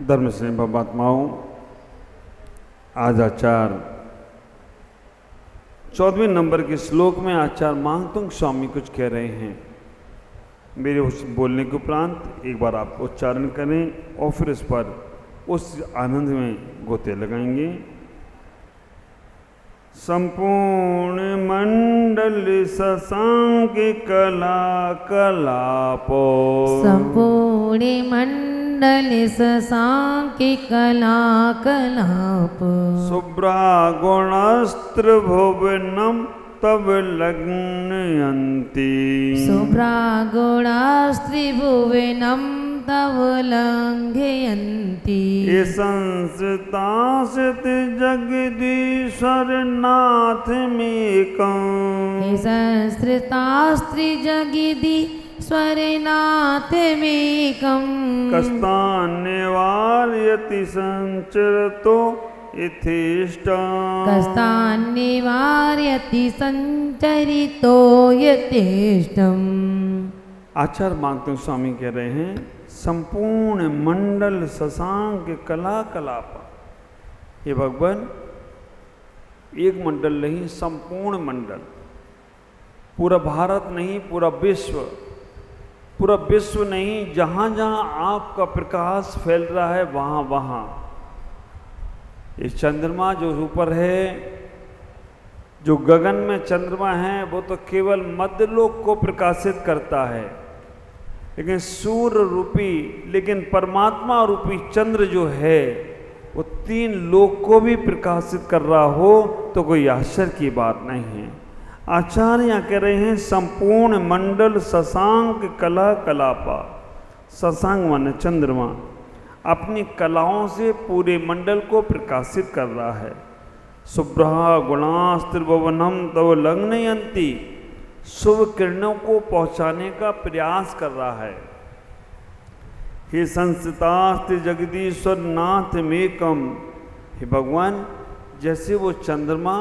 धर्म से महात्माओं, आज आचार्य 14वें नंबर के श्लोक में आचार्य मांगतुंग स्वामी कुछ कह रहे हैं। मेरे उस बोलने के उपरांत एक बार आप उच्चारण करें और फिर इस पर उस आनंद में गोते लगाएंगे। संपूर्ण मंडल शशांक कला कलापो, संपूर्ण मंडल शशांक कला कलाप, शुभ्रा गुणास्त्र भुवनम तब लग्नयन्ति, शुभ्रा गुणास्त्रिभुवनं तव लङ्घयन्ति। ये संस्तासित जगदीश्वर नाथ मेकं, हे संस्कृतास्त्रिजगदीश्वरनाथ मेकं, कस्तान् निवारयति संचरतो यथेष्टम्, कस्तान् निवारयति संचरितो यथेष्टम्। आचार्य मांगतुंग स्वामी कह रहे हैं, संपूर्ण मंडल शशांक कला कलाप। हे भगवान, एक मंडल नहीं, संपूर्ण मंडल, पूरा भारत नहीं, पूरा विश्व नहीं, जहाँ जहाँ आपका प्रकाश फैल रहा है वहाँ वहाँ ये चंद्रमा जो ऊपर है, जो गगन में चंद्रमा है, वो तो केवल मध्यलोक को प्रकाशित करता है, लेकिन सूर्य रूपी, लेकिन परमात्मा रूपी चंद्र जो है वो 3 लोक को भी प्रकाशित कर रहा हो तो कोई आश्चर्य की बात नहीं है। आचार्य यहाँ कह रहे हैं, संपूर्ण मंडल शशांक कला कलापा। शशांक माने चंद्रमा अपनी कलाओं से पूरे मंडल को प्रकाशित कर रहा है। शुभ्रा गुणास्त्रिभुवनम तव लग्नयन्ति, शुभ किरणों को पहुंचाने का प्रयास कर रहा है। हे संस्थितास्ति जगदीश्वर नाथ मेकम, हे भगवान, जैसे वो चंद्रमा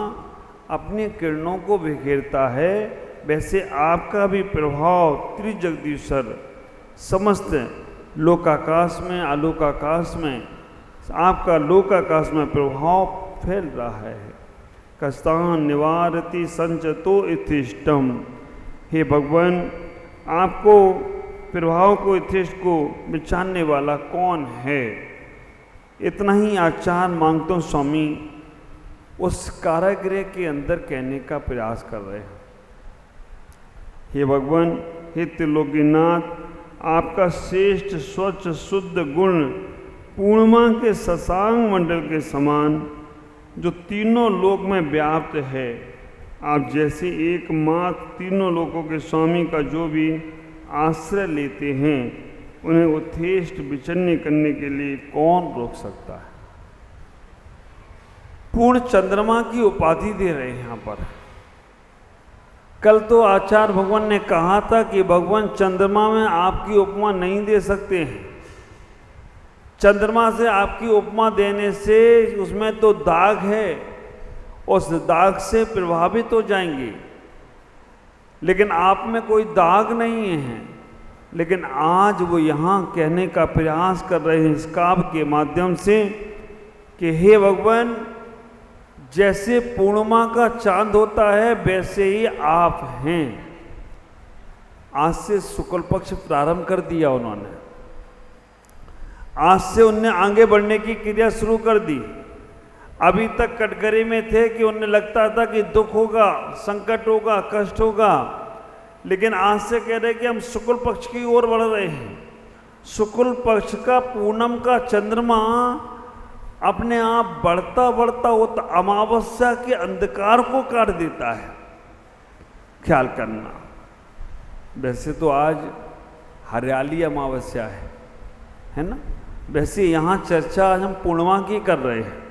अपनी किरणों को बिखेरता है, वैसे आपका भी प्रभाव त्रिजगदीश्वर समस्त लोकाकाश में, आलोकाकाश में, आपका लोकाकाश में प्रभाव फैल रहा है। कस्तान निवारति संचतो यथेष्टम, हे भगवान, आपको प्रभाव को, यथेष्ट को बिचारने वाला कौन है? इतना ही आचार्य मांगतुंग स्वामी उस कारागृह के अंदर कहने का प्रयास कर रहे हैं। हे भगवान, हे त्रिलोकीनाथ, आपका श्रेष्ठ स्वच्छ शुद्ध गुण पूर्णिमा के शशांक मंडल के समान जो तीनों लोक में व्याप्त है, आप जैसे एकमात्र तीनों लोकों के स्वामी का जो भी आश्रय लेते हैं, उन्हें यथेष्ट विचन्य करने के लिए कौन रोक सकता है? पूर्ण चंद्रमा की उपाधि दे रहे हैं यहाँ पर। कल तो आचार्य भगवान ने कहा था कि भगवान चंद्रमा में आपकी उपमा नहीं दे सकते हैं, चंद्रमा से आपकी उपमा देने से उसमें तो दाग है, उस दाग से प्रभावित हो जाएंगे, लेकिन आप में कोई दाग नहीं है। लेकिन आज वो यहाँ कहने का प्रयास कर रहे हैं इस काव्य के माध्यम से कि हे भगवान, जैसे पूर्णिमा का चांद होता है वैसे ही आप हैं। आज से शुक्ल पक्ष प्रारंभ कर दिया उन्होंने, आज से उन्हें आगे बढ़ने की क्रिया शुरू कर दी। अभी तक कटघरे में थे कि उन्हें लगता था कि दुख होगा, संकट होगा, कष्ट होगा, लेकिन आज से कह रहे कि हम शुक्ल पक्ष की ओर बढ़ रहे हैं। शुक्ल पक्ष का पूनम का चंद्रमा अपने आप बढ़ता बढ़ता वो तो अमावस्या के अंधकार को काट देता है। ख्याल करना, वैसे तो आज हरियाली अमावस्या है ना, वैसे यहाँ चर्चा आज हम पूर्णिमा की कर रहे हैं।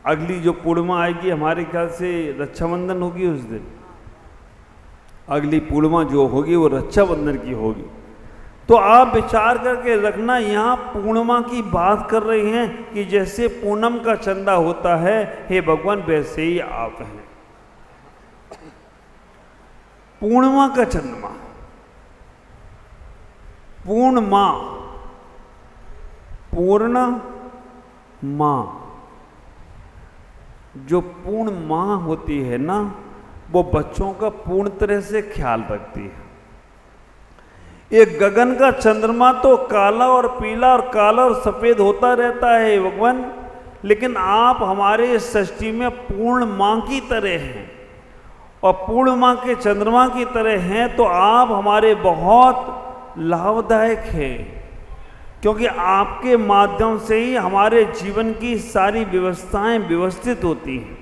अगली जो पूर्णिमा आएगी हमारे ख्याल से रक्षाबंधन होगी, उस दिन अगली पूर्णिमा जो होगी वो रक्षाबंधन की होगी। तो आप विचार करके रखना, यहाँ पूर्णिमा की बात कर रहे हैं कि जैसे पूनम का चंदा होता है, हे भगवान, वैसे ही आप हैं। पूर्णिमा का चंद्रमा, पूर्णिमा पूर्ण माँ, जो पूर्ण माँ होती है ना, वो बच्चों का पूर्ण तरह से ख्याल रखती है। एक गगन का चंद्रमा तो काला और पीला और काला और सफेद होता रहता है भगवान, लेकिन आप हमारे इस सृष्टि में पूर्ण माँ की तरह हैं और पूर्ण माँ के चंद्रमा की तरह हैं, तो आप हमारे बहुत लाभदायक हैं, क्योंकि आपके माध्यम से ही हमारे जीवन की सारी व्यवस्थाएं व्यवस्थित होती हैं।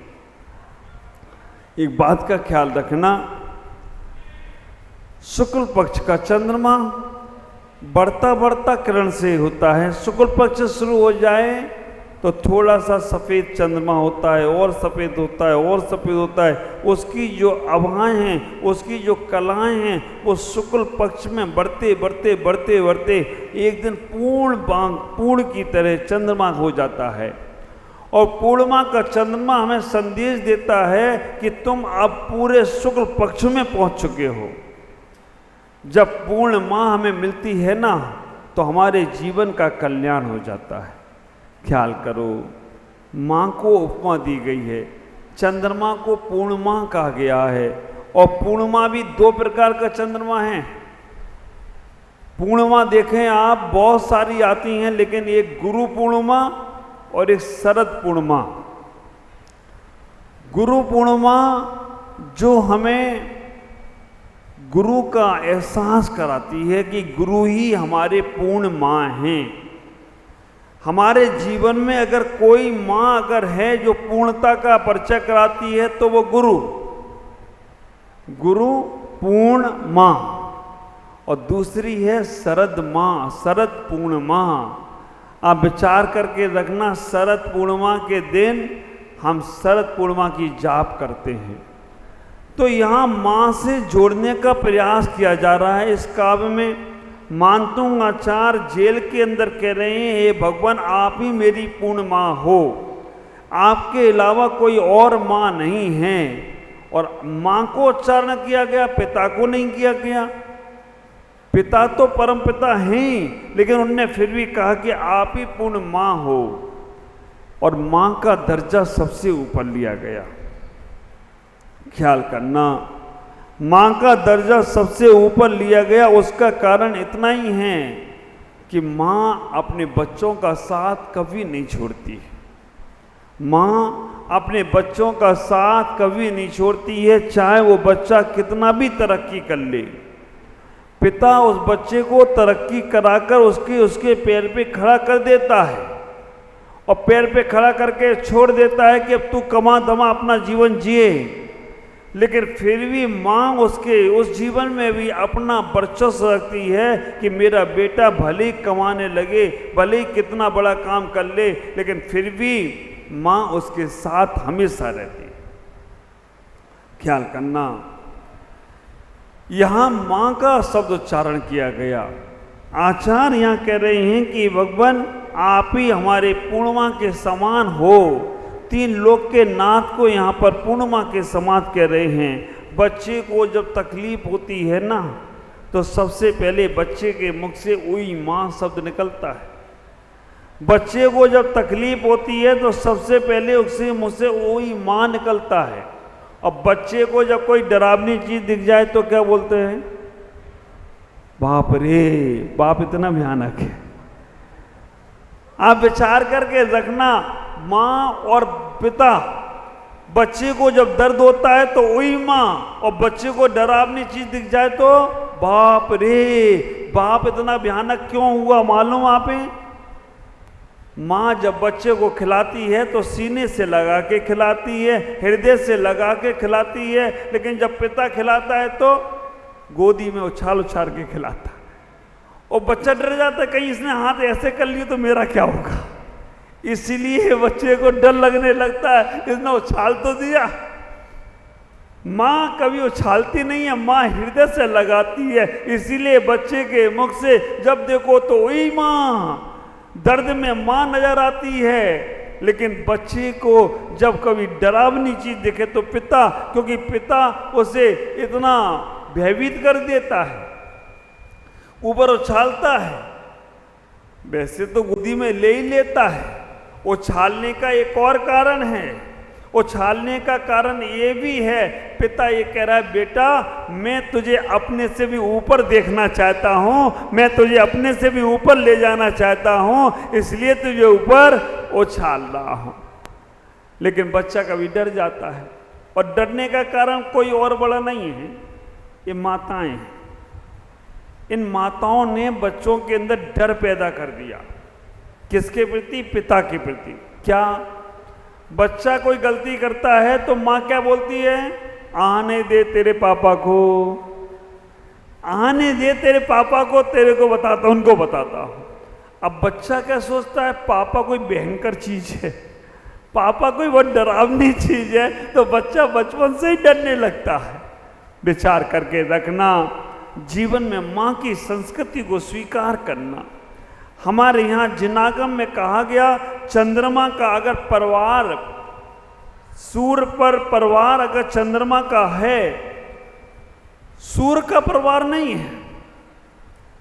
एक बात का ख्याल रखना, शुक्ल पक्ष का चंद्रमा बढ़ता बढ़ता किरण से होता है। शुक्ल पक्ष शुरू हो जाए तो थोड़ा सा सफ़ेद चंद्रमा होता है, और सफ़ेद होता है, और सफ़ेद होता है। उसकी जो आभाएं हैं, उसकी जो कलाएं हैं, वो शुक्ल पक्ष में बढ़ते बढ़ते बढ़ते बढ़ते एक दिन पूर्ण की तरह चंद्रमा हो जाता है। और पूर्णिमा का चंद्रमा हमें संदेश देता है कि तुम अब पूरे शुक्ल पक्ष में पहुंच चुके हो। जब पूर्णिमा हमें मिलती है ना, तो हमारे जीवन का कल्याण हो जाता है। ख्याल करो, माँ को उपमा दी गई है, चंद्रमा को पूर्णिमा कहा गया है, और पूर्णिमा भी दो प्रकार का चंद्रमा है। पूर्णिमा देखें आप, बहुत सारी आती हैं, लेकिन एक गुरु पूर्णिमा और एक शरद पूर्णिमा। गुरु पूर्णिमा जो हमें गुरु का एहसास कराती है कि गुरु ही हमारे पूर्ण माँ हैं। हमारे जीवन में अगर कोई माँ अगर है जो पूर्णता का परिचय कराती है, तो वो गुरु पूर्ण माँ, और दूसरी है शरद माँ, शरद पूर्ण माँ। आप विचार करके रखना, शरद पूर्णिमा के दिन हम शरद पूर्णिमा की जाप करते हैं, तो यहाँ माँ से जोड़ने का प्रयास किया जा रहा है। इस काव्य में मानतुंग आचार्य जेल के अंदर कह रहे हैं, हे भगवान आप ही मेरी पूर्ण माँ हो, आपके अलावा कोई और माँ नहीं है। और माँ को उच्चारण किया गया, पिता को नहीं किया गया। पिता तो परम पिता हैं, लेकिन उनने फिर भी कहा कि आप ही पूर्ण माँ हो, और माँ का दर्जा सबसे ऊपर लिया गया। ख्याल करना, माँ का दर्जा सबसे ऊपर लिया गया। उसका कारण इतना ही है कि माँ अपने बच्चों का साथ कभी नहीं छोड़ती। माँ अपने बच्चों का साथ कभी नहीं छोड़ती है, चाहे वो बच्चा कितना भी तरक्की कर ले। पिता उस बच्चे को तरक्की कराकर उसके पैर पे खड़ा कर देता है, और पैर पे खड़ा करके छोड़ देता है कि अब तू कमा धमा अपना जीवन जिए। लेकिन फिर भी माँ उसके उस जीवन में भी अपना वर्चस्व रखती है कि मेरा बेटा भले ही कमाने लगे, भले ही कितना बड़ा काम कर ले, लेकिन फिर भी माँ उसके साथ हमेशा रहती है। ख्याल करना, यहाँ माँ का शब्द उच्चारण किया गया। आचार्य यहाँ कह रहे हैं कि भगवान आप ही हमारे पूर्णिमा के समान हो। तीन लोक के नाथ को यहाँ पर पूर्णिमा के समान कह रहे हैं। बच्चे को जब तकलीफ होती है ना, तो सबसे पहले बच्चे के मुख से उई माँ शब्द निकलता है। बच्चे को जब तकलीफ होती है तो सबसे पहले उसके मुँह से उई माँ निकलता है। अब बच्चे को जब कोई डरावनी चीज दिख जाए तो क्या बोलते हैं? बाप रे, बाप इतना भयानक है। आप विचार करके रखना, माँ और पिता, बच्चे को जब दर्द होता है तो वही माँ, और बच्चे को डरावनी चीज दिख जाए तो बाप रे, बाप इतना भयानक क्यों हुआ मालूम आप? माँ जब बच्चे को खिलाती है तो सीने से लगा के खिलाती है, हृदय से लगा के खिलाती है, लेकिन जब पिता खिलाता है तो गोदी में उछाल उछाल के खिलाता है। और बच्चा डर जाता है, कहीं इसने हाथ ऐसे कर लिया तो मेरा क्या होगा। इसीलिए बच्चे को डर लगने लगता है, इसने उछाल तो दिया। माँ कभी उछालती नहीं है, माँ हृदय से लगाती है। इसीलिए बच्चे के मुख से जब देखो तो वही माँ, दर्द में माँ नजर आती है। लेकिन बच्चे को जब कभी डरावनी चीज दिखे तो पिता, क्योंकि पिता उसे इतना भयभीत कर देता है, ऊपर उछालता है। वैसे तो गोदी में ले ही लेता है। उछालने का एक और कारण है, उछालने का कारण ये भी है, पिता ये कह रहा है बेटा मैं तुझे अपने से भी ऊपर देखना चाहता हूँ, मैं तुझे अपने से भी ऊपर ले जाना चाहता हूँ, इसलिए तुझे ऊपर उछाल रहा हूँ। लेकिन बच्चा कभी डर जाता है, और डरने का कारण कोई और बड़ा नहीं है, ये माताएं हैं। इन माताओं ने बच्चों के अंदर डर पैदा कर दिया। किसके प्रति? पिता के प्रति। क्या? बच्चा कोई गलती करता है तो माँ क्या बोलती है? आने दे तेरे पापा को, आने दे तेरे पापा को, तेरे को बताता, उनको बताता हूँ। अब बच्चा क्या सोचता है? पापा कोई भयंकर चीज है, पापा कोई बहुत डरावनी चीज है, तो बच्चा बचपन से ही डरने लगता है। विचार करके रखना, जीवन में माँ की संस्कृति को स्वीकार करना। हमारे यहाँ जिनागम में कहा गया, चंद्रमा का अगर परिवार, सूर्य पर परिवार अगर चंद्रमा का है, सूर्य का परिवार नहीं है।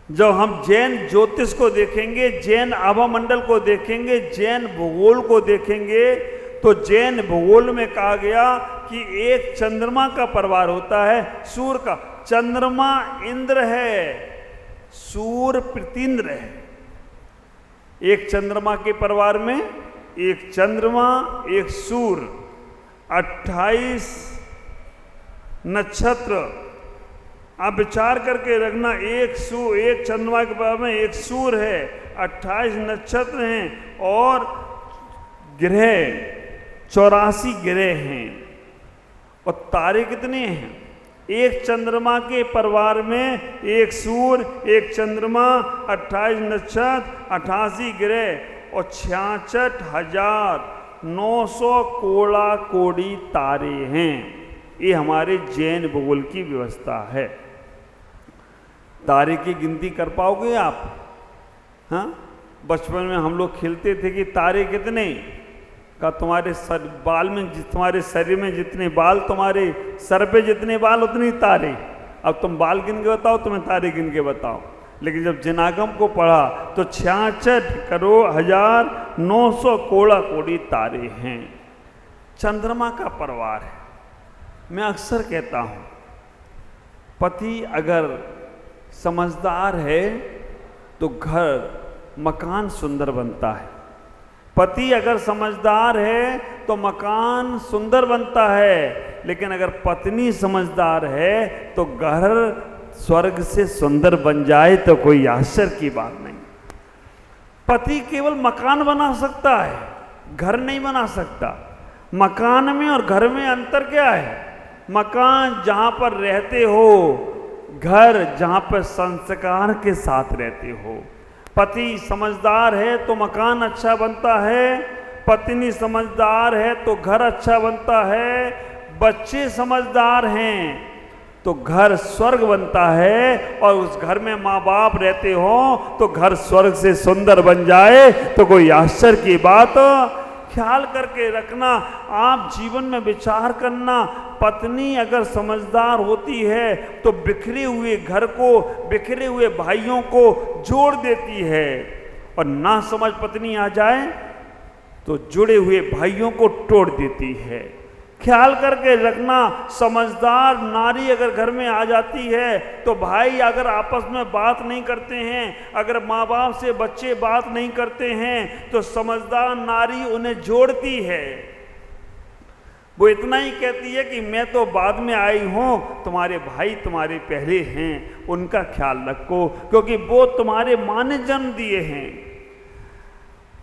जब हम जैन ज्योतिष को देखेंगे, जैन आभामंडल को देखेंगे, जैन भूगोल को देखेंगे, तो जैन भूगोल में कहा गया कि एक चंद्रमा का परिवार होता है, सूर्य का। चंद्रमा इंद्र है, सूर्य प्रतींद्र है। एक चंद्रमा के परिवार में एक चंद्रमा, एक सूर्य, 28 नक्षत्र। आप विचार करके रखना, एक चंद्रमा के परिवार में एक सूर्य है, 28 नक्षत्र हैं, और ग्रह 84 ग्रह हैं। और तारे कितने हैं? एक चंद्रमा के परिवार में एक सूर्य, एक चंद्रमा, 28 नक्षत्र, 88 ग्रह और 66,900 कोड़ा कोड़ी तारे हैं। ये हमारे जैन भूगोल की व्यवस्था है। तारे की गिनती कर पाओगे आप? हाँ, बचपन में हम लोग खेलते थे कि तारे कितने का, तुम्हारे सर बाल में, तुम्हारे शरीर में जितने बाल, तुम्हारे सर पे जितने बाल उतनी तारे। अब तुम बाल गिन के बताओ, तुम्हें तारे गिन के बताओ। लेकिन जब जिनागम को पढ़ा तो 66,900 कोड़ा कोड़ी तारे हैं। चंद्रमा का परिवार है। मैं अक्सर कहता हूँ, पति अगर समझदार है तो घर, मकान सुंदर बनता है। पति अगर समझदार है तो मकान सुंदर बनता है। लेकिन अगर पत्नी समझदार है तो घर स्वर्ग से सुंदर बन जाए तो कोई आश्चर्य की बात नहीं। पति केवल मकान बना सकता है, घर नहीं बना सकता। मकान में और घर में अंतर क्या है? मकान जहां पर रहते हो, घर जहां पर संस्कार के साथ रहते हो। पति समझदार है तो मकान अच्छा बनता है, पत्नी समझदार है तो घर अच्छा बनता है, बच्चे समझदार हैं तो घर स्वर्ग बनता है, और उस घर में माँ बाप रहते हो तो घर स्वर्ग से सुंदर बन जाए तो कोई आश्चर्य की बात। ख्याल करके रखना, आप जीवन में विचार करना, पत्नी अगर समझदार होती है तो बिखरे हुए घर को, बिखरे हुए भाइयों को जोड़ देती है, और ना समझ पत्नी आ जाए तो जुड़े हुए भाइयों को तोड़ देती है। ख्याल करके रखना, समझदार नारी अगर घर में आ जाती है तो भाई अगर आपस में बात नहीं करते हैं, अगर माँ बाप से बच्चे बात नहीं करते हैं, तो समझदार नारी उन्हें जोड़ती है। वो इतना ही कहती है कि मैं तो बाद में आई हूँ, तुम्हारे भाई तुम्हारे पहले हैं, उनका ख्याल रखो, क्योंकि वो तुम्हारे माँ ने जन्म दिए हैं।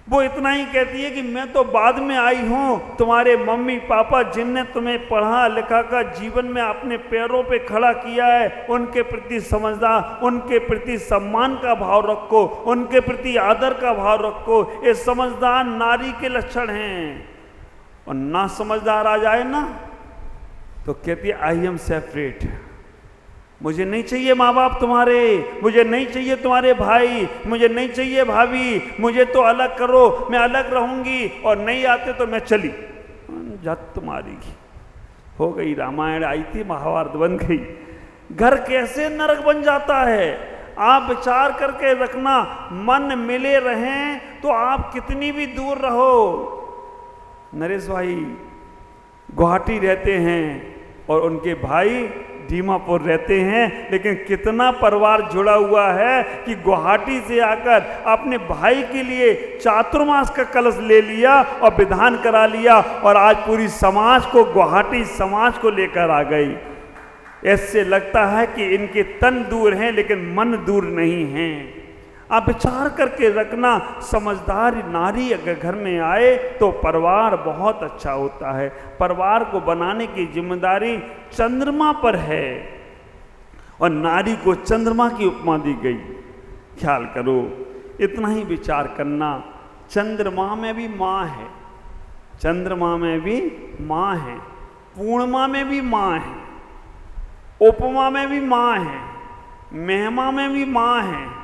वो इतना ही कहती है कि मैं तो बाद में आई हूँ, तुम्हारे मम्मी पापा जिनने तुम्हें पढ़ा लिखा कर जीवन में अपने पैरों पे खड़ा किया है, उनके प्रति समझदार, उनके प्रति सम्मान का भाव रखो, उनके प्रति आदर का भाव रखो। ये समझदार नारी के लक्षण हैं। और ना समझदार आ जाए ना तो कहती है आई एम सेपरेट, मुझे नहीं चाहिए माँ बाप तुम्हारे, मुझे नहीं चाहिए तुम्हारे भाई, मुझे नहीं चाहिए भाभी, मुझे तो अलग करो, मैं अलग रहूंगी, और नहीं आते तो मैं चली जात तुम्हारी। हो गई, रामायण आई थी, महाभारत बन गई। घर कैसे नरक बन जाता है। आप विचार करके रखना, मन मिले रहें तो आप कितनी भी दूर रहो। नरेश भाई गुवाहाटी रहते हैं और उनके भाई दीमापुर रहते हैं, लेकिन कितना परिवार जुड़ा हुआ है कि गुवाहाटी से आकर अपने भाई के लिए चातुर्मास का कलश ले लिया और विधान करा लिया और आज पूरी समाज को, गुवाहाटी समाज को लेकर आ गई। ऐसे लगता है कि इनके तन दूर हैं लेकिन मन दूर नहीं हैं। आप विचार करके रखना, समझदार नारी अगर घर में आए तो परिवार बहुत अच्छा होता है। परिवार को बनाने की जिम्मेदारी चंद्रमा पर है और नारी को चंद्रमा की उपमा दी गई। ख्याल करो, इतना ही विचार करना। चंद्रमा में भी माँ है, चंद्रमा में भी माँ है, पूर्णिमा में भी माँ है, उपमा में भी माँ है, महिमा में भी माँ है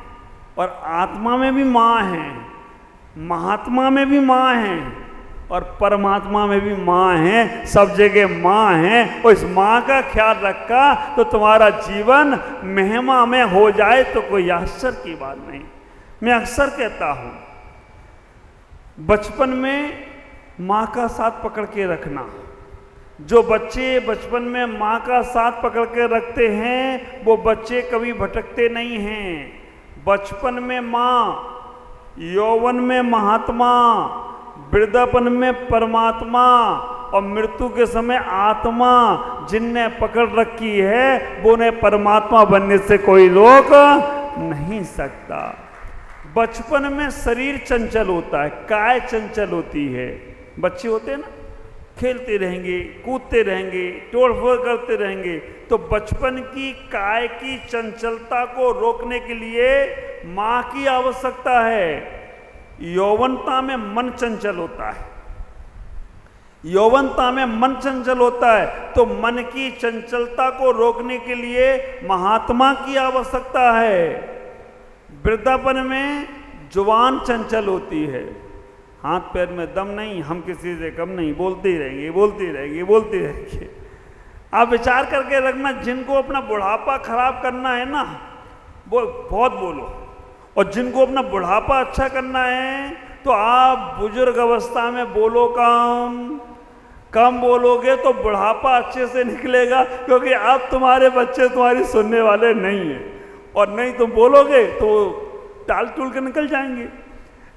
और आत्मा में भी माँ है, महात्मा में भी माँ है और परमात्मा में भी माँ है। सब जगह माँ है और इस माँ का ख्याल रखा तो तुम्हारा जीवन महिमा में हो जाए तो कोई आश्चर्य की बात नहीं। मैं अक्सर कहता हूँ, बचपन में माँ का साथ पकड़ के रखना। जो बच्चे बचपन में माँ का साथ पकड़ के रखते हैं वो बच्चे कभी भटकते नहीं हैं। बचपन में माँ, यौवन में महात्मा, वृद्धापन में परमात्मा और मृत्यु के समय आत्मा जिनने पकड़ रखी है वो उन्हें परमात्मा बनने से कोई रोक नहीं सकता। बचपन में शरीर चंचल होता है, काय चंचल होती है। बच्चे होते हैं ना, खेलते रहेंगे, कूदते रहेंगे, तोड़फोड़ करते रहेंगे। तो बचपन की काय की चंचलता को रोकने के लिए माँ की आवश्यकता है। यौवनता में मन चंचल होता है, यौवनता में मन चंचल होता है, तो मन की चंचलता को रोकने के लिए महात्मा की आवश्यकता है। वृद्धापन में जुबान चंचल होती है, हाथ पैर में दम नहीं, हम किसी से कम नहीं, बोलते ही रहेंगे, बोलते ही रहेंगे, बोलते ही रहेंगे। आप विचार करके रखना, जिनको अपना बुढ़ापा खराब करना है ना वो बहुत बोलो, और जिनको अपना बुढ़ापा अच्छा करना है तो आप बुजुर्ग अवस्था में बोलो कम बोलोगे तो बुढ़ापा अच्छे से निकलेगा, क्योंकि अब तुम्हारे बच्चे तुम्हारी सुनने वाले नहीं है, और नहीं तुम बोलोगे तो टाल टूल के निकल जाएंगे।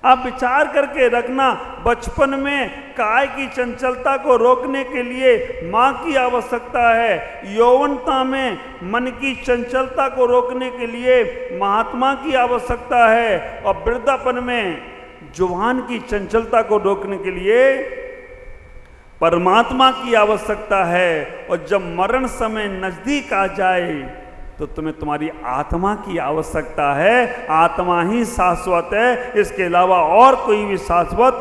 आप विचार करके रखना, बचपन में काय की चंचलता को रोकने के लिए माँ की आवश्यकता है। यौवनता में मन की चंचलता को रोकने के लिए महात्मा की आवश्यकता है, और वृद्धापन में जुबान की चंचलता को रोकने के लिए परमात्मा की आवश्यकता है। और जब मरण समय नजदीक आ जाए तो तुम्हें तुम्हारी आत्मा की आवश्यकता है। आत्मा ही शाश्वत है, इसके अलावा और कोई भी शाश्वत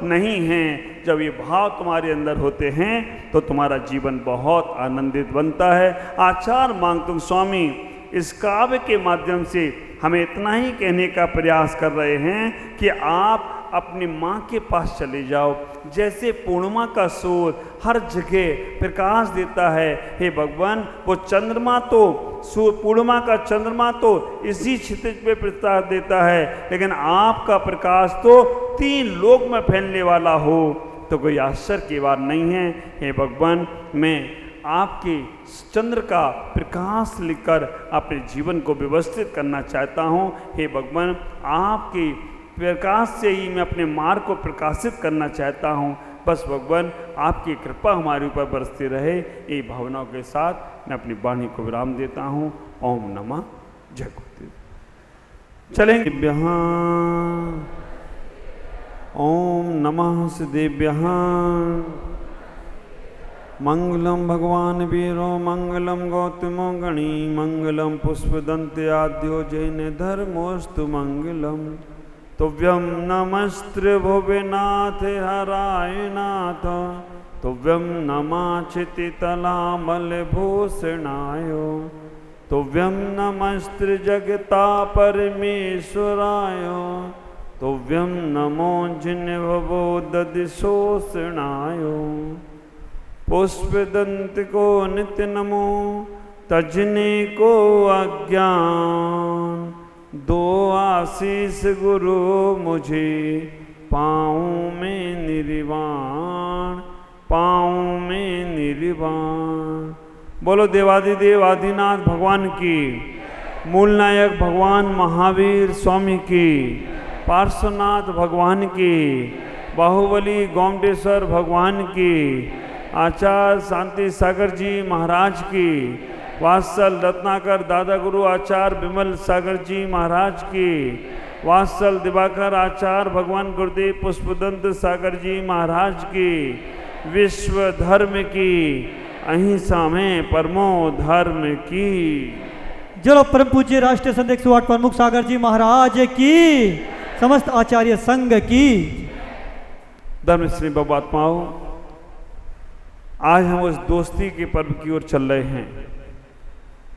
नहीं है। जब ये भाव तुम्हारे अंदर होते हैं तो तुम्हारा जीवन बहुत आनंदित बनता है। आचार्य मांगतुंग स्वामी इस काव्य के माध्यम से हमें इतना ही कहने का प्रयास कर रहे हैं कि आप अपनी माँ के पास चले जाओ। जैसे पूर्णिमा का सूर्य हर जगह प्रकाश देता है, हे भगवान वो चंद्रमा तो पूर्णिमा का चंद्रमा तो इसी क्षितिज पे प्रकाश देता है, लेकिन आपका प्रकाश तो 3 लोक में फैलने वाला हो तो कोई आश्चर्य की बात नहीं है। हे भगवान, मैं आपके चंद्र का प्रकाश लेकर अपने जीवन को व्यवस्थित करना चाहता हूँ। हे भगवान, आपके प्रकाश से ही मैं अपने मार्ग को प्रकाशित करना चाहता हूँ। बस भगवान आपकी कृपा हमारे ऊपर बरसती रहे। ये भावनाओं के साथ मैं अपनी वाणी को विराम देता हूँ। ओम नमः जय गुरुदेव। चलेंगे ओम नमः सिद्धेभ्यः। मंगलम भगवान वीरो मंगलम गौतमो गणी मंगलम पुष्पदंते आद्यो जैन धर्मोस्तु मंगलम। तुभ्यं नमस्त्र भुवनाथ हराय नाथ तुभ्यं नमाचितितलामलभूषणाय तुभ्यं नमस्त्र जगता परमेश्वराय तुभ्यं नमो जिन्वो दधिशोषणाय। पुष्पदंत को नित्य नमो तजने को अज्ञान, दो आशीष गुरु मुझे, पाऊँ में निर्वाण, पाऊँ में निर्वाण। बोलो देवादिदेव आदिनाथ भगवान की, मूल नायक भगवान महावीर स्वामी की, पार्श्वनाथ भगवान की, बाहुबली गोमटेश्वर भगवान की, आचार्य शांति सागर जी महाराज की, वात्सल रत्नाकर दादा गुरु आचार्य विमल सागर जी महाराज की, वात्सल दिवाकर आचार्य भगवान गुरुदेव पुष्पदंत सागर जी महाराज की, विश्व धर्म की, अहिंसा में परमो धर्म की। जलो परम पूज्य राष्ट्रीय संत 108 प्रमुख सागर जी महाराज की, समस्त आचार्य संघ की। धर्म श्री बाबात्माओं, आज हम उस दोस्ती के पर्व की ओर चल रहे हैं।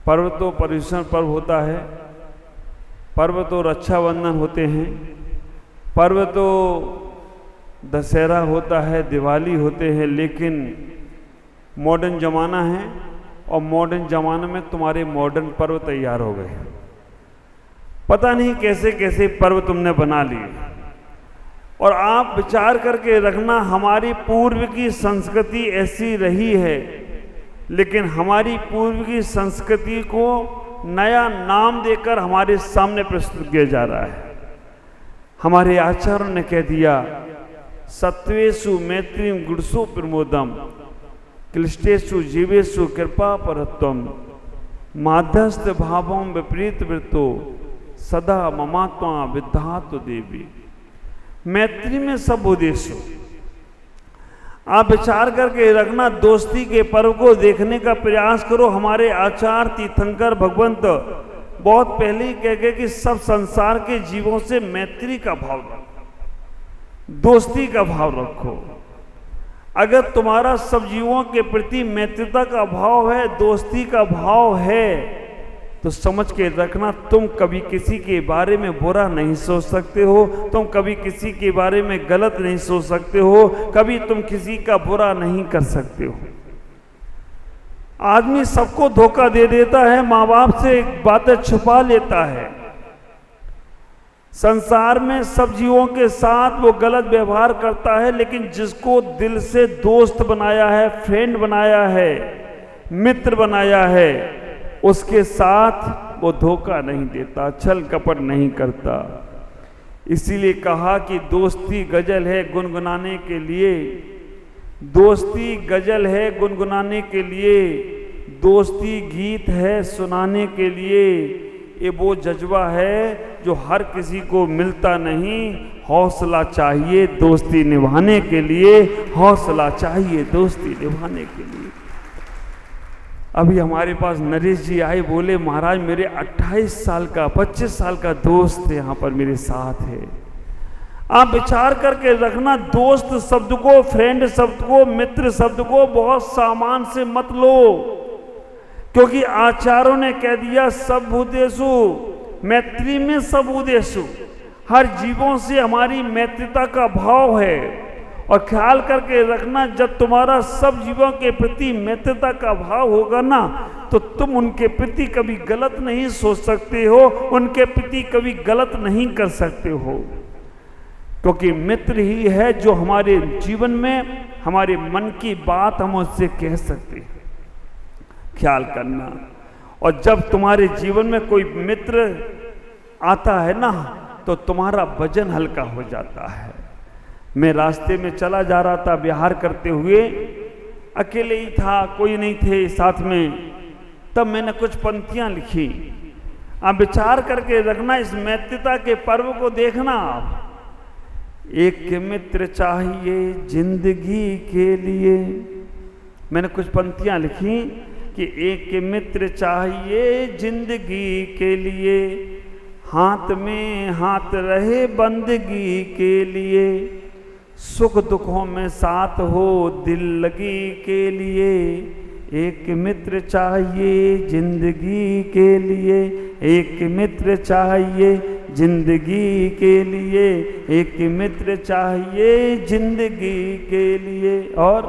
पर्व तो पर्युषण पर्व होता है, पर्व तो रक्षाबंधन होते हैं, पर्व तो दशहरा होता है, दिवाली होते हैं, लेकिन मॉडर्न ज़माना है और मॉडर्न ज़माने में तुम्हारे मॉडर्न पर्व तैयार हो गए। पता नहीं कैसे कैसे पर्व तुमने बना लिए। और आप विचार करके रखना, हमारी पूर्व की संस्कृति ऐसी रही है, लेकिन हमारी पूर्व की संस्कृति को नया नाम देकर हमारे सामने प्रस्तुत किया जा रहा है। हमारे आचार्यों ने कह दिया, सत्वेषु मैत्रीम गुणसु प्रमोदम, क्लिष्टेषु जीवेषु कृपा परत्वम, माध्यस्थ भावम विपरीत वृत्तो, सदा ममात्मा विद्धातु देवी। मैत्री में सब उद्देश्य। आप विचार करके रखना, दोस्ती के पर्व को देखने का प्रयास करो। हमारे आचार्य तीर्थंकर भगवंत बहुत पहले ही कह गए कि सब संसार के जीवों से मैत्री का भाव रखो, दोस्ती का भाव रखो। अगर तुम्हारा सब जीवों के प्रति मैत्रिता का भाव है, दोस्ती का भाव है, तो समझ के रखना, तुम कभी किसी के बारे में बुरा नहीं सोच सकते हो, तुम कभी किसी के बारे में गलत नहीं सोच सकते हो, कभी तुम किसी का बुरा नहीं कर सकते हो। आदमी सबको धोखा दे देता है, माँ बाप से बातें छुपा लेता है। संसार में सब जीवों के साथ वो गलत व्यवहार करता है, लेकिन जिसको दिल से दोस्त बनाया है, फ्रेंड बनाया है, मित्र बनाया है, उसके साथ वो धोखा नहीं देता, छल कपट नहीं करता। इसीलिए कहा कि दोस्ती गजल है गुनगुनाने के लिए, दोस्ती गजल है गुनगुनाने के लिए, दोस्ती गीत है सुनाने के लिए। ये वो जज्बा है जो हर किसी को मिलता नहीं। हौसला चाहिए दोस्ती निभाने के लिए, हौसला चाहिए दोस्ती निभाने के लिए। अभी हमारे पास नरेश जी आए, बोले महाराज मेरे 28 साल का 25 साल का दोस्त यहाँ पर मेरे साथ है। आप विचार करके रखना, दोस्त शब्द को, फ्रेंड शब्द को, मित्र शब्द को बहुत सामान से मत लो, क्योंकि आचार्यों ने कह दिया सब भूतेषु मैत्री में सब उदेशु। हर जीवों से हमारी मैत्रिता का भाव है। और ख्याल करके रखना, जब तुम्हारा सब जीवों के प्रति मैत्रिता का भाव होगा ना, तो तुम उनके प्रति कभी गलत नहीं सोच सकते हो, उनके प्रति कभी गलत नहीं कर सकते हो, क्योंकि मित्र ही है जो हमारे जीवन में हमारे मन की बात हम उससे कह सकते हैं। ख्याल करना। और जब तुम्हारे जीवन में कोई मित्र आता है ना, तो तुम्हारा वजन हल्का हो जाता है। मैं रास्ते में चला जा रहा था विहार करते हुए, अकेले ही था, कोई नहीं थे साथ में, तब मैंने कुछ पंक्तियां लिखी। आप विचार करके रखना, इस मैत्रिता के पर्व को देखना आप। एक मित्र चाहिए जिंदगी के लिए, मैंने कुछ पंक्तियां लिखी कि एक मित्र चाहिए जिंदगी के लिए, हाथ में हाथ रहे बंदगी के लिए, सुख दुखों में साथ हो दिल लगी के लिए। एक मित्र चाहिए जिंदगी के लिए, एक मित्र चाहिए जिंदगी के लिए, एक मित्र चाहिए जिंदगी के लिए। और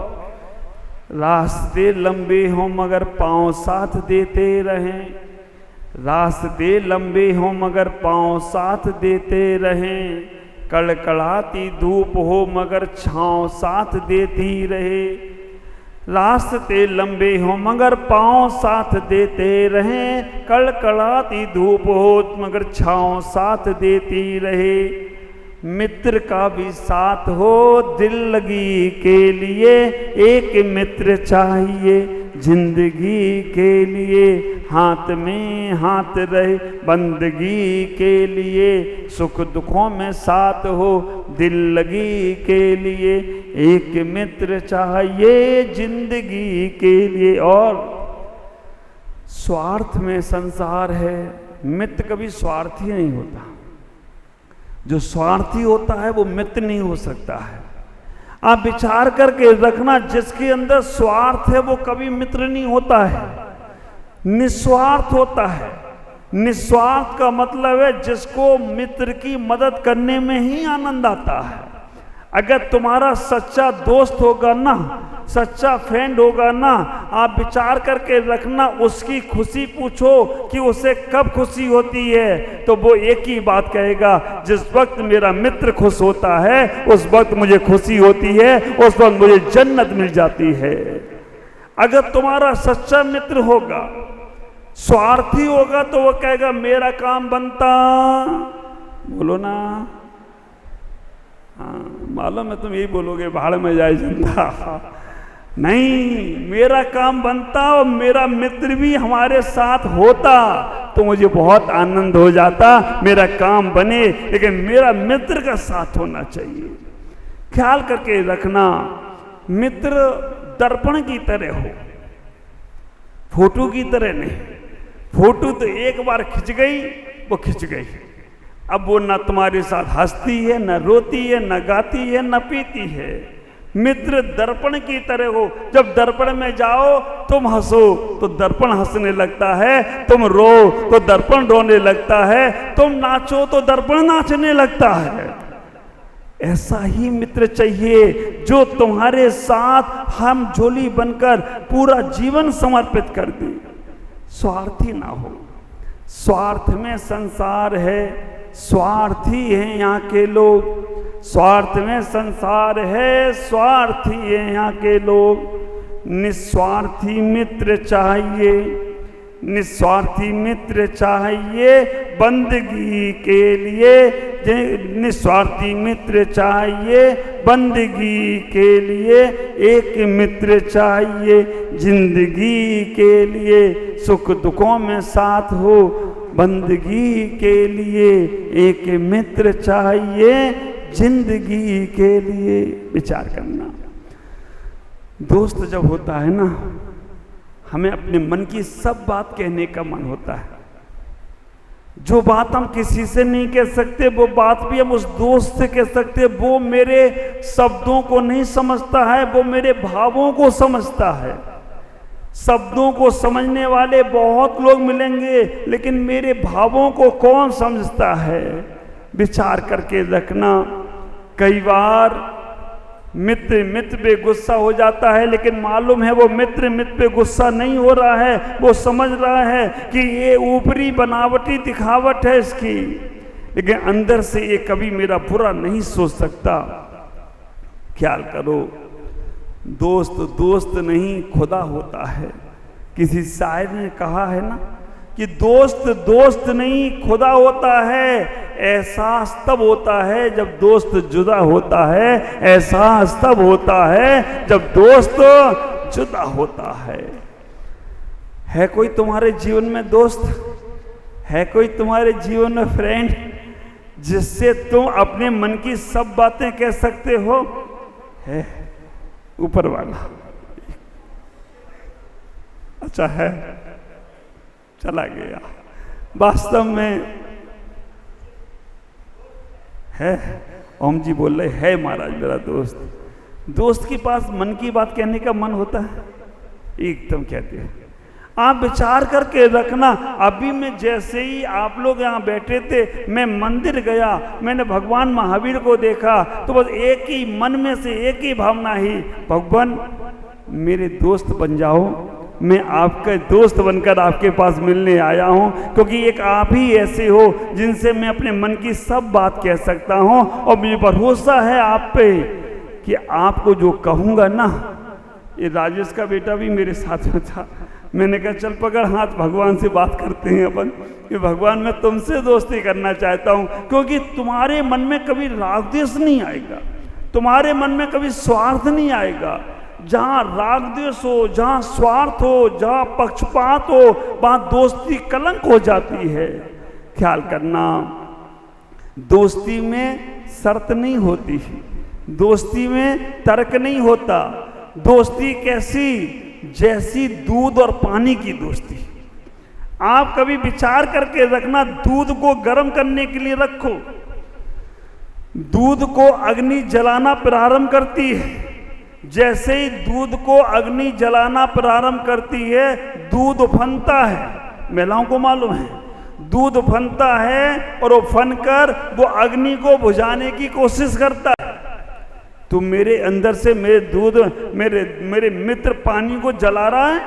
रास्ते लंबे हों मगर पांव साथ देते रहें, रास्ते लंबे हों मगर पांव साथ देते रहें, कड़कड़ाती धूप हो मगर छांव साथ देती रहे। रास्ते लंबे हों मगर पांव साथ देते रहें, कड़कड़ाती धूप हो मगर छांव साथ देती रहे। मित्र का भी साथ हो दिल लगी के लिए, एक मित्र चाहिए जिंदगी के लिए, हाथ में हाथ रहे बंदगी के लिए, सुख दुखों में साथ हो दिल लगी के लिए, एक मित्र चाहिए जिंदगी के लिए। और स्वार्थ में संसार है, मित्र कभी स्वार्थी नहीं होता। जो स्वार्थी होता है वो मित्र नहीं हो सकता है। आप विचार करके रखना, जिसके अंदर स्वार्थ है वो कभी मित्र नहीं होता है, निस्वार्थ होता है। निस्वार्थ का मतलब है जिसको मित्र की मदद करने में ही आनंद आता है। अगर तुम्हारा सच्चा दोस्त होगा ना, सच्चा फ्रेंड होगा ना, आप विचार करके रखना, उसकी खुशी पूछो कि उसे कब खुशी होती है, तो वो एक ही बात कहेगा, जिस वक्त मेरा मित्र खुश होता है उस वक्त मुझे खुशी होती है, उस वक्त मुझे जन्नत मिल जाती है। अगर तुम्हारा सच्चा मित्र होगा, स्वार्थी होगा, तो वो कहेगा मेरा काम बनता, बोलो ना, हाँ मालूम है तुम यही बोलोगे, भाड़ में जाए जनता। नहीं, मेरा काम बनता और मेरा मित्र भी हमारे साथ होता तो मुझे बहुत आनंद हो जाता। मेरा काम बने लेकिन मेरा मित्र का साथ होना चाहिए। ख्याल करके रखना, मित्र दर्पण की तरह हो, फोटो की तरह नहीं। फोटो तो एक बार खिंच गई वो खिंच गई, अब वो ना तुम्हारे साथ हंसती है, न रोती है, न गाती है, न पीती है। मित्र दर्पण की तरह हो, जब दर्पण में जाओ तुम हंसो तो दर्पण हंसने लगता है, तुम रो तो दर्पण रोने लगता है, तुम नाचो तो दर्पण नाचने लगता है। ऐसा ही मित्र चाहिए जो तुम्हारे साथ हम झोली बनकर पूरा जीवन समर्पित कर दे, स्वार्थी ना हो। स्वार्थ में संसार है, स्वार्थी हैं यहाँ के लोग, स्वार्थ में संसार है, स्वार्थी हैं यहाँ के लोग। निस्वार्थी मित्र चाहिए, निस्वार्थी मित्र चाहिए बंदगी के लिए, निस्वार्थी मित्र चाहिए बंदगी के लिए, एक मित्र चाहिए जिंदगी के लिए, सुख दुखों में साथ हो बंदगी के लिए, एक मित्र चाहिए जिंदगी के लिए। विचार करना, दोस्त जब होता है ना, हमें अपने मन की सब बात कहने का मन होता है। जो बात हम किसी से नहीं कह सकते वो बात भी हम उस दोस्त से कह सकते। वो मेरे शब्दों को नहीं समझता है, वो मेरे भावों को समझता है। शब्दों को समझने वाले बहुत लोग मिलेंगे, लेकिन मेरे भावों को कौन समझता है? विचार करके रखना। कई बार मित्र मित्र पे गुस्सा हो जाता है, लेकिन मालूम है वो मित्र मित्र पे गुस्सा नहीं हो रहा है, वो समझ रहा है कि ये ऊपरी बनावटी दिखावट है इसकी, लेकिन अंदर से ये कभी मेरा बुरा नहीं सोच सकता। ख्याल करो, दोस्त दोस्त नहीं खुदा होता है। किसी शायर ने कहा है ना कि दोस्त दोस्त नहीं खुदा होता है। एहसास तब होता है जब दोस्त जुदा होता है, एहसास तब होता है जब दोस्त जुदा होता है। है कोई तुम्हारे जीवन में दोस्त? है कोई तुम्हारे जीवन में फ्रेंड जिससे तुम अपने मन की सब बातें कह सकते हो? है ऊपर वाला। अच्छा है, चला गया। वास्तव में है। ओम जी बोल रहे है महाराज मेरा दोस्त। दोस्त के पास मन की बात कहने का मन होता है? एकदम कहते हैं। आप विचार करके रखना। अभी मैं जैसे ही आप लोग यहाँ बैठे थे, मैं मंदिर गया, मैंने भगवान महावीर को देखा, तो बस एक ही मन में से एक ही भावना ही, भगवान मेरे दोस्त बन जाओ। मैं आपका दोस्त बनकर आपके पास मिलने आया हूँ, क्योंकि एक आप ही ऐसे हो जिनसे मैं अपने मन की सब बात कह सकता हूँ, और मुझे भरोसा है आप पे कि आपको जो कहूँगा ना। ये राजेश का बेटा भी मेरे साथ में था, मैंने कहा चल पकड़ हाथ, भगवान से बात करते हैं अपन कि भगवान मैं तुमसे दोस्ती करना चाहता हूँ, क्योंकि तुम्हारे मन में कभी राग द्वेष नहीं आएगा, तुम्हारे मन में कभी स्वार्थ नहीं आएगा। जहाँ राग द्वेष हो, जहाँ स्वार्थ हो, जहाँ पक्षपात हो, वहाँ दोस्ती कलंक हो जाती है। ख्याल करना, दोस्ती में शर्त नहीं होती, दोस्ती में तर्क नहीं होता। दोस्ती कैसी? जैसी दूध और पानी की दोस्ती। आप कभी विचार करके रखना, दूध को गर्म करने के लिए रखो, दूध को अग्नि जलाना प्रारंभ करती है। जैसे ही दूध को अग्नि जलाना प्रारंभ करती है, दूध उफनता है। महिलाओं को मालूम है, दूध उफनता है और उफनकर वो अग्नि को बुझाने की कोशिश करता है। तो मेरे अंदर से मेरे दूध, मेरे मित्र पानी को जला रहा है,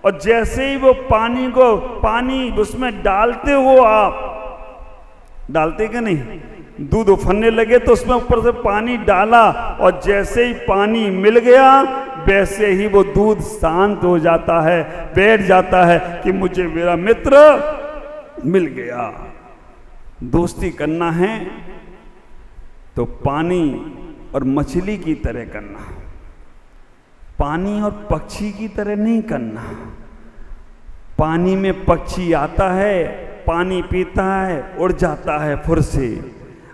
और जैसे ही वो पानी उसमें डालते हो, आप डालते कि नहीं, दूध उफनने लगे तो उसमें ऊपर से पानी डाला, और जैसे ही पानी मिल गया वैसे ही वो दूध शांत हो जाता है, बैठ जाता है कि मुझे मेरा मित्र मिल गया। दोस्ती करना है तो पानी और मछली की तरह करना, पानी और पक्षी की तरह नहीं करना। पानी में पक्षी आता है, पानी पीता है, उड़ जाता है फुर से।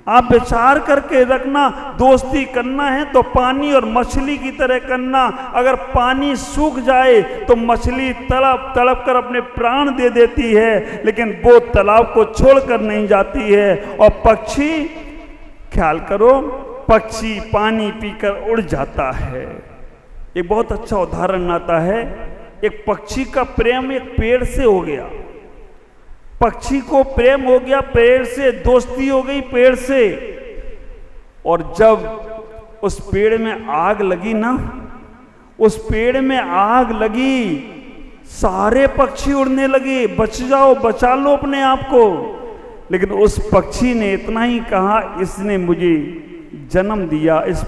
आप विचार करके रखना, दोस्ती करना है तो पानी और मछली की तरह करना। अगर पानी सूख जाए तो मछली तड़प तड़प कर अपने प्राण दे देती है, लेकिन वो तालाब को छोड़कर नहीं जाती है। और पक्षी, ख्याल करो, पक्षी पानी पीकर उड़ जाता है। एक बहुत अच्छा उदाहरण आता है, एक पक्षी का प्रेम एक पेड़ से हो गया। पक्षी को प्रेम हो गया पेड़ से, दोस्ती हो गई पेड़ से, और जब उस पेड़ में आग लगी ना, उस पेड़ में आग लगी, सारे पक्षी उड़ने लगे, बच जाओ, बचा लो अपने आप को। लेकिन उस पक्षी ने इतना ही कहा, इसने मुझे जन्म दिया, इस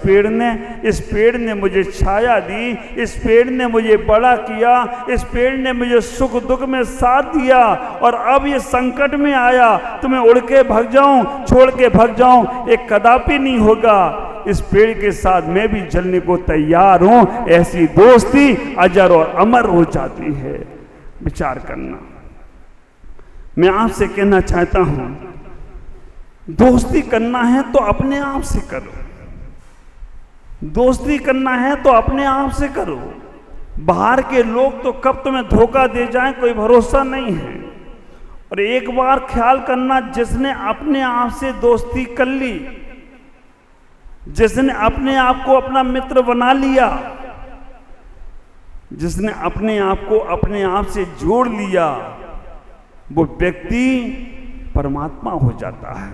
पेड़ ने मुझे छाया दी, इस पेड़ ने मुझे बड़ा किया, इस पेड़ ने मुझे सुख दुख में साथ दिया, और अब ये संकट में आया तो मैं उड़ के भाग जाऊं, छोड़ के भाग जाऊं, एक कदापि नहीं होगा। इस पेड़ के साथ मैं भी जलने को तैयार हूं। ऐसी दोस्ती अजर और अमर हो जाती है। विचार करना। मैं आपसे कहना चाहता हूं, दोस्ती करना है तो अपने आप से करो, दोस्ती करना है तो अपने आप से करो। बाहर के लोग तो कब तुम्हें धोखा दे जाएं कोई भरोसा नहीं है। और एक बार ख्याल करना, जिसने अपने आप से दोस्ती कर ली, जिसने अपने आप को अपना मित्र बना लिया, जिसने अपने आप को अपने आप से जोड़ लिया, वो व्यक्ति परमात्मा हो जाता है।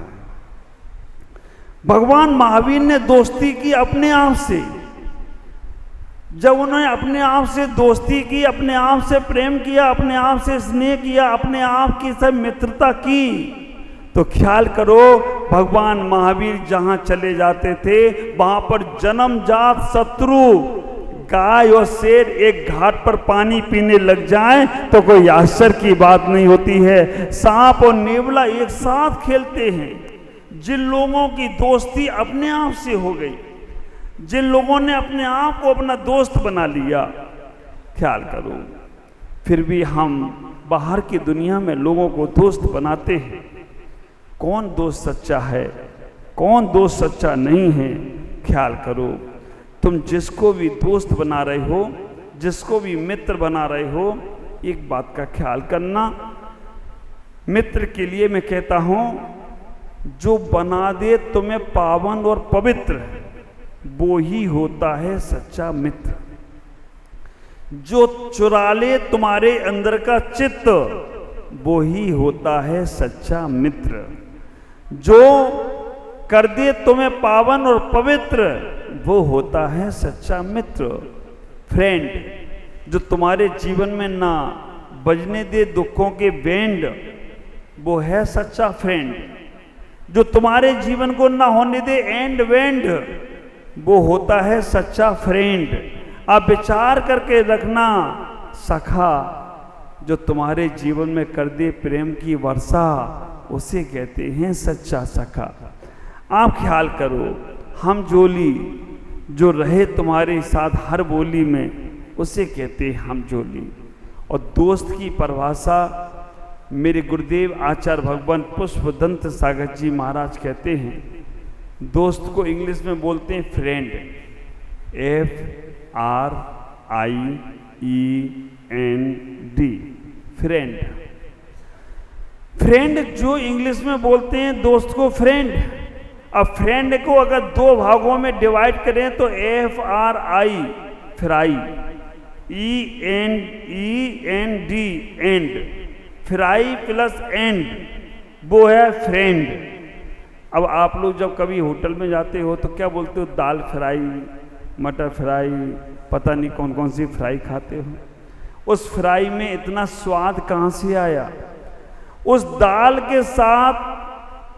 भगवान महावीर ने दोस्ती की अपने आप से। जब उन्होंने अपने आप से दोस्ती की, अपने आप से प्रेम किया, अपने आप से स्नेह किया, अपने आप की सब मित्रता की, तो ख्याल करो भगवान महावीर जहां चले जाते थे वहां पर जन्मजात शत्रु गाय और शेर एक घाट पर पानी पीने लग जाएं तो कोई आश्चर्य की बात नहीं होती है। सांप और नेवला एक साथ खेलते हैं। जिन लोगों की दोस्ती अपने आप से हो गई, जिन लोगों ने अपने आप को अपना दोस्त बना लिया, ख्याल करो, फिर भी हम बाहर की दुनिया में लोगों को दोस्त बनाते हैं। कौन दोस्त सच्चा है, कौन दोस्त सच्चा नहीं है, ख्याल करो। तुम जिसको भी दोस्त बना रहे हो, जिसको भी मित्र बना रहे हो, एक बात का ख्याल करना, मित्र के लिए मैं कहता हूं, जो बना दे तुम्हें पावन और पवित्र, वो ही होता है सच्चा मित्र। जो चुरा ले तुम्हारे अंदर का चित्त, वो ही होता है सच्चा मित्र। जो कर दे तुम्हें पावन और पवित्र, वो होता है सच्चा मित्र। फ्रेंड जो तुम्हारे जीवन में ना बजने दे दुखों के बैंड, वो है सच्चा फ्रेंड। जो तुम्हारे जीवन को ना होने दे एंड वेंड, वो होता है सच्चा फ्रेंड। आप विचार करके रखना, सखा जो तुम्हारे जीवन में कर दे प्रेम की वर्षा, उसे कहते हैं सच्चा सखा। आप ख्याल करो, हम जोली जो रहे तुम्हारे साथ हर बोली में, उसे कहते हैं हम जोली। और दोस्त की परिभाषा मेरे गुरुदेव आचार्य भगवान पुष्पदंत सागर जी महाराज कहते हैं, दोस्त को इंग्लिश में बोलते हैं फ्रेंड, FRIEND, फ्रेंड। फ्रेंड जो इंग्लिश में बोलते हैं दोस्त को फ्रेंड। अब फ्रेंड को अगर दो भागों में डिवाइड करें तो FRI, fry, END, and, fry plus and, वो है फ्रेंड। अब आप लोग जब कभी होटल में जाते हो तो क्या बोलते हो? दाल फ्राई, मटर फ्राई, पता नहीं कौन कौन सी फ्राई खाते हो। उस फ्राई में इतना स्वाद कहाँ से आया? उस दाल के साथ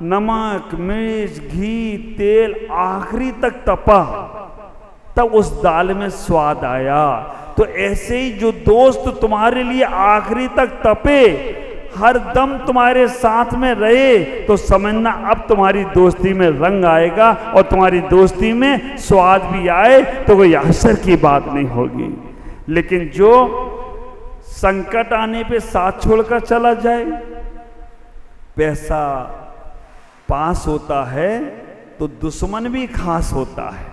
नमक, मिर्च, घी, तेल आखिरी तक तपा, तब उस दाल में स्वाद आया। तो ऐसे ही जो दोस्त तुम्हारे लिए आखिरी तक तपे, हर दम तुम्हारे साथ में रहे, तो समझना अब तुम्हारी दोस्ती में रंग आएगा और तुम्हारी दोस्ती में स्वाद भी आए तो कोई असर की बात नहीं होगी। लेकिन जो संकट आने पे साथ छोड़कर चला जाए, पैसा पास होता है तो दुश्मन भी खास होता है,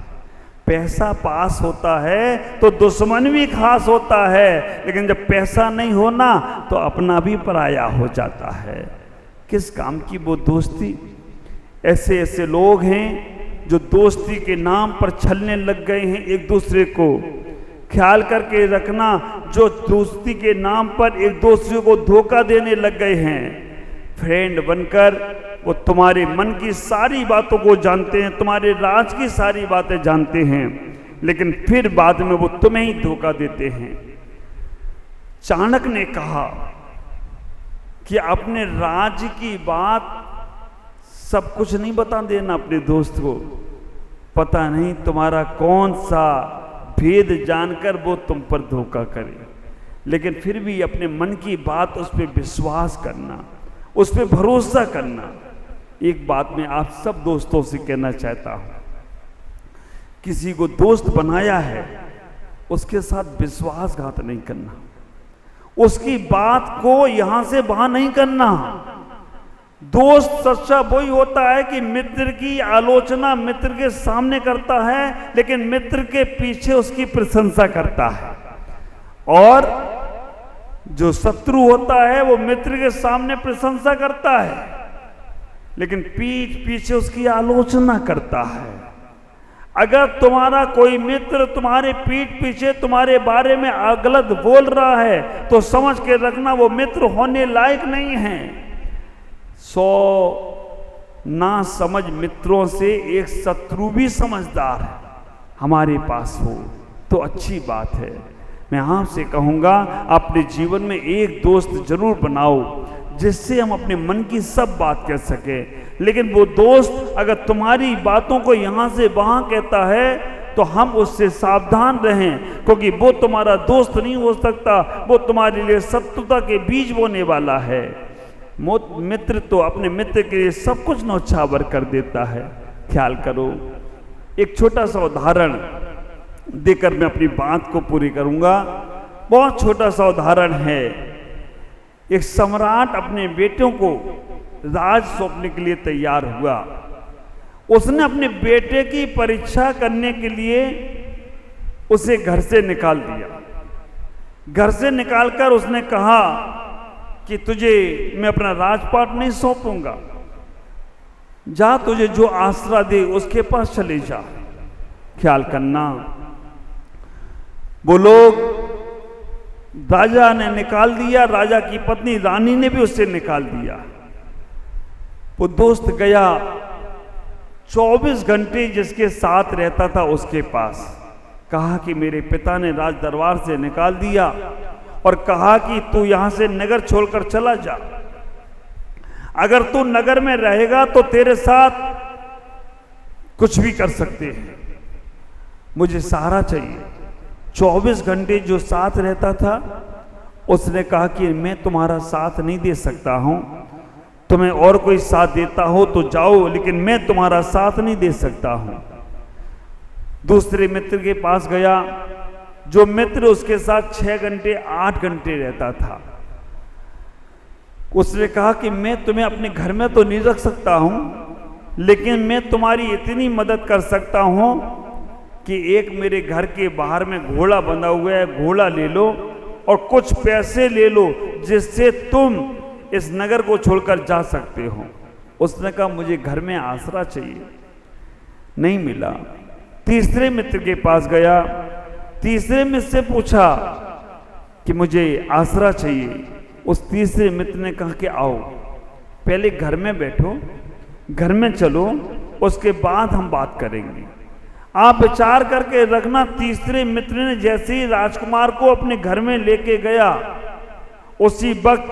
पैसा पास होता है तो दुश्मन भी खास होता है, लेकिन जब पैसा नहीं होना तो अपना भी पराया हो जाता है। किस काम की वो दोस्ती? ऐसे ऐसे लोग हैं जो दोस्ती के नाम पर छलने लग गए हैं एक दूसरे को। ख्याल करके रखना, जो दोस्ती के नाम पर एक दूसरे को धोखा देने लग गए हैं। फ्रेंड बनकर वो तुम्हारे मन की सारी बातों को जानते हैं, तुम्हारे राज की सारी बातें जानते हैं, लेकिन फिर बाद में वो तुम्हें ही धोखा देते हैं। चाणक्य ने कहा कि अपने राज्य की बात सब कुछ नहीं बता देना अपने दोस्त को। पता नहीं तुम्हारा कौन सा भेद जानकर वो तुम पर धोखा करे, लेकिन फिर भी अपने मन की बात उस पर विश्वास करना, उस पर भरोसा करना। एक बात मैं आप सब दोस्तों से कहना चाहता हूं, किसी को दोस्त बनाया है उसके साथ विश्वासघात नहीं करना, उसकी बात को यहां से वहां नहीं करना। दोस्त सच्चा वही होता है कि मित्र की आलोचना मित्र के सामने करता है, लेकिन मित्र के पीछे उसकी प्रशंसा करता है। और जो शत्रु होता है वो मित्र के सामने प्रशंसा करता है, लेकिन पीठ पीछे उसकी आलोचना करता है। अगर तुम्हारा कोई मित्र तुम्हारे पीठ पीछे तुम्हारे बारे में गलत बोल रहा है तो समझ के रखना वो मित्र होने लायक नहीं है। 100 ना समझ मित्रों से एक शत्रु भी समझदार है हमारे पास हो तो अच्छी बात है। मैं आपसे कहूँगा अपने जीवन में एक दोस्त जरूर बनाओ जिससे हम अपने मन की सब बात कह सकें। लेकिन वो दोस्त अगर तुम्हारी बातों को यहाँ से वहाँ कहता है तो हम उससे सावधान रहें, क्योंकि वो तुम्हारा दोस्त नहीं हो सकता, वो तुम्हारे लिए शत्रुता के बीज बोने वाला है। मित्र तो अपने मित्र के लिए सब कुछ न्यौछावर कर देता है। ख्याल करो, एक छोटा सा उदाहरण देकर मैं अपनी बात को पूरी करूंगा। बहुत छोटा सा उदाहरण है। एक सम्राट अपने बेटों को राज सौंपने के लिए तैयार हुआ। उसने अपने बेटे की परीक्षा करने के लिए उसे घर से निकाल दिया। घर से निकालकर उसने कहा कि तुझे मैं अपना राजपाट नहीं सौंपूंगा, जा तुझे जो आसरा दे उसके पास चले जा। ख्याल करना, वो लोग राजा ने निकाल दिया, राजा की पत्नी रानी ने भी उससे निकाल दिया। वो दोस्त गया, 24 घंटे जिसके साथ रहता था उसके पास, कहा कि मेरे पिता ने राज दरबार से निकाल दिया और कहा कि तू यहां से नगर छोड़कर चला जा, अगर तू नगर में रहेगा तो तेरे साथ कुछ भी कर सकते हैं, मुझे सहारा चाहिए। 24 घंटे जो साथ रहता था उसने कहा कि मैं तुम्हारा साथ नहीं दे सकता हूं, तुम्हें और कोई साथ देता हो तो जाओ, लेकिन मैं तुम्हारा साथ नहीं दे सकता हूं। दूसरे मित्र के पास गया, जो मित्र उसके साथ 6 घंटे 8 घंटे रहता था। उसने कहा कि मैं तुम्हें अपने घर में तो नहीं रख सकता हूं, लेकिन मैं तुम्हारी इतनी मदद कर सकता हूं कि एक मेरे घर के बाहर में घोड़ा बंधा हुआ है, घोड़ा ले लो और कुछ पैसे ले लो जिससे तुम इस नगर को छोड़कर जा सकते हो। उसने कहा मुझे घर में आसरा चाहिए, नहीं मिला। तीसरे मित्र के पास गया, तीसरे मित्र से पूछा कि मुझे आसरा चाहिए। उस तीसरे मित्र ने कहा कि आओ पहले घर में बैठो, घर में चलो, उसके बाद हम बात करेंगे। आप विचार करके रखना, तीसरे मित्र ने जैसे ही राजकुमार को अपने घर में लेके गया, उसी वक्त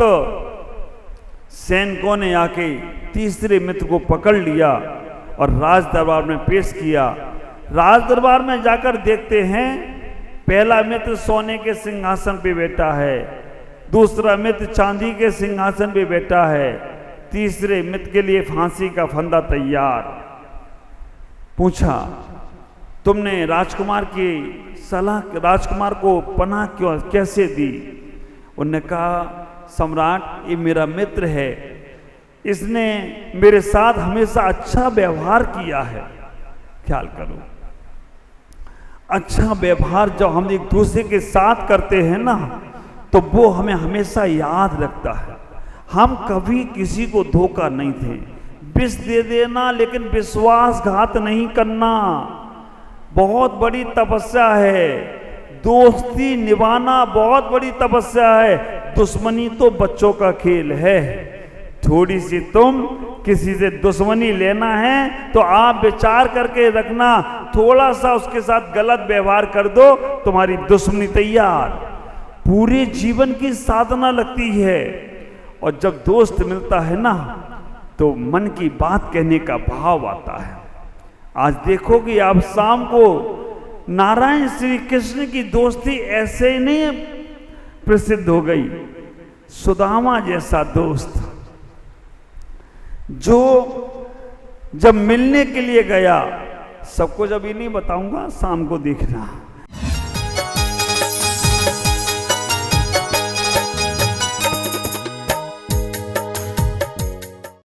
सैनिकों ने आके तीसरे मित्र को पकड़ लिया और राज दरबार में पेश किया। राज दरबार में जाकर देखते हैं पहला मित्र सोने के सिंहासन पे बैठा है, दूसरा मित्र चांदी के सिंहासन पे बैठा है, तीसरे मित्र के लिए फांसी का फंदा तैयार। पूछा तुमने राजकुमार की सलाह, राजकुमार को पनाह क्यों कैसे दी? उन्होंने कहा सम्राट ये मेरा मित्र है, इसने मेरे साथ हमेशा अच्छा व्यवहार किया है। ख्याल करो, अच्छा व्यवहार जब हम एक दूसरे के साथ करते हैं ना तो वो हमें हमेशा याद रखता है। हम कभी किसी को धोखा नहीं थे, विष दे देना लेकिन विश्वासघात नहीं करना बहुत बड़ी तपस्या है, दोस्ती निभाना बहुत बड़ी तपस्या है। दुश्मनी तो बच्चों का खेल है, थोड़ी सी तुम किसी से दुश्मनी लेना है तो आप विचार करके रखना, थोड़ा सा उसके साथ गलत व्यवहार कर दो तुम्हारी दुश्मनी तैयार। पूरे जीवन की साधना लगती है, और जब दोस्त मिलता है ना तो मन की बात कहने का भाव आता है। आज देखोगे आप शाम को नारायण श्री कृष्ण की दोस्ती ऐसे ही नहीं प्रसिद्ध हो गई। सुदामा जैसा दोस्त जो जब मिलने के लिए गया, सबको जब ये नहीं बताऊंगा, शाम को देखना,